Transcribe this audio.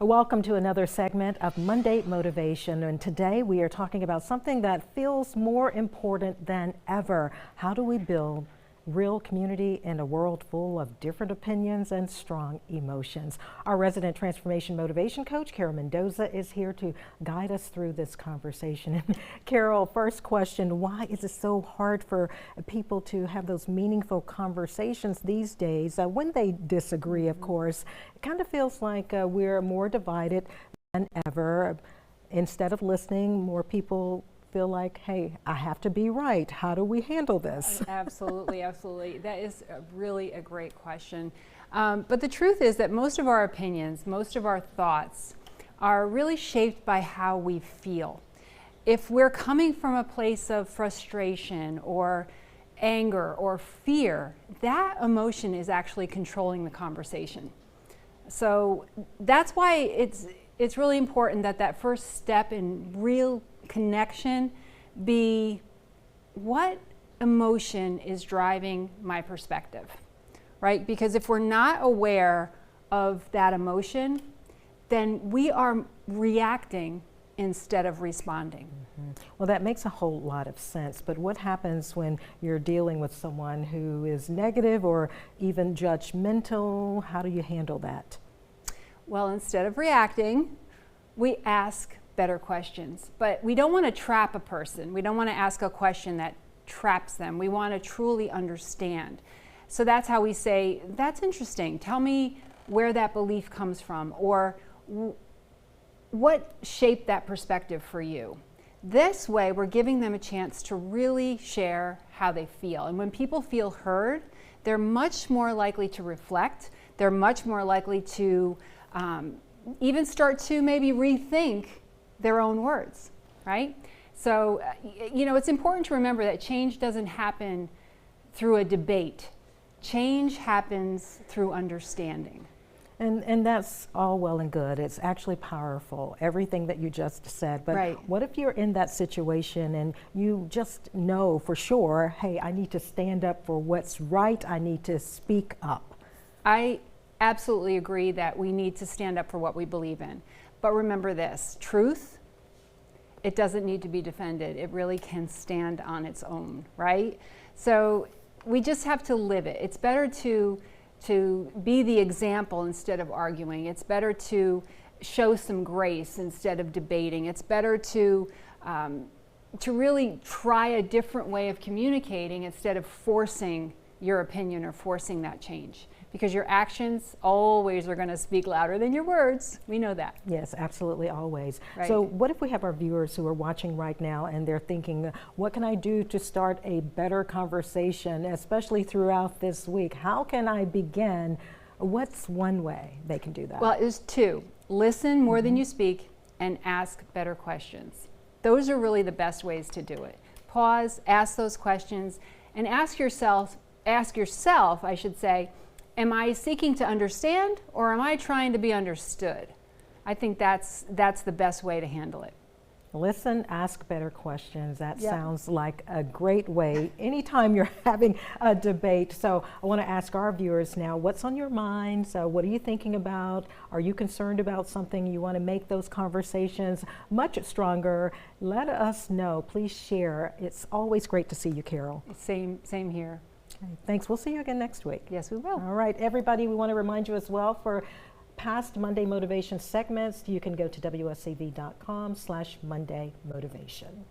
Welcome to another segment of Monday Motivation, and today we are talking about something that feels more important than ever. How do we build real community in a world full of different opinions and strong emotions? Our resident transformation motivation coach, Carol Mendoza, is here to guide us through this conversation. Carol, first question, why is it so hard for people to have those meaningful conversations these days when they disagree, of course? It kind of feels like we're more divided than ever. Instead of listening, more people feel like, hey, I have to be right. How do we handle this? Absolutely, absolutely. That is really a great question. But the truth is that most of our opinions, most of our thoughts are really shaped by how we feel. If we're coming from a place of frustration or anger or fear, that emotion is actually controlling the conversation. So that's why it's really important that that first step in real connection be what emotion is driving my perspective, right? Because if we're not aware of that emotion, then we are reacting instead of responding. Well, that makes a whole lot of sense, but what happens when you're dealing with someone who is negative or even judgmental? How do you handle that? Well, instead of reacting, we ask better questions. But we don't want to trap a person. We don't want to ask a question that traps them. We want to truly understand. So that's how we say, that's interesting. Tell me where that belief comes from, or what shaped that perspective for you. This way, we're giving them a chance to really share how they feel. And when people feel heard, they're much more likely to reflect. They're much more likely to even start to maybe rethink their own words, right? So, it's important to remember that change doesn't happen through a debate. Change happens through understanding. And that's all well and good. It's actually powerful, everything that you just said. But right. What if you're in that situation and you just know for sure, hey, I need to stand up for what's right. I need to speak up. I absolutely agree that we need to stand up for what we believe in. But remember this, truth, it doesn't need to be defended. It really can stand on its own, right? So we just have to live it. It's better to be the example instead of arguing. It's better to show some grace instead of debating. It's better to really try a different way of communicating instead of forcing your opinion or forcing that change. Because your actions always are going to speak louder than your words. We know that. Yes, absolutely, always. Right. So what if we have our viewers who are watching right now and they're thinking, what can I do to start a better conversation, especially throughout this week? How can I begin? What's one way they can do that? Well, there's two. Listen more than you speak and ask better questions. Those are really the best ways to do it. Pause, ask those questions, and ask yourself, I should say, am I seeking to understand, or am I trying to be understood? I think that's the best way to handle it. Listen, ask better questions. That sounds like a great way anytime you're having a debate. So I want to ask our viewers now, what's on your mind? So what are you thinking about? Are you concerned about something? You want to make those conversations much stronger? Let us know. Please share. It's always great to see you, Carol. Same here. Okay, thanks. We'll see you again next week. Yes, we will. All right, everybody, we want to remind you as well, for past Monday Motivation segments, you can go to WSCV.com/Monday Motivation.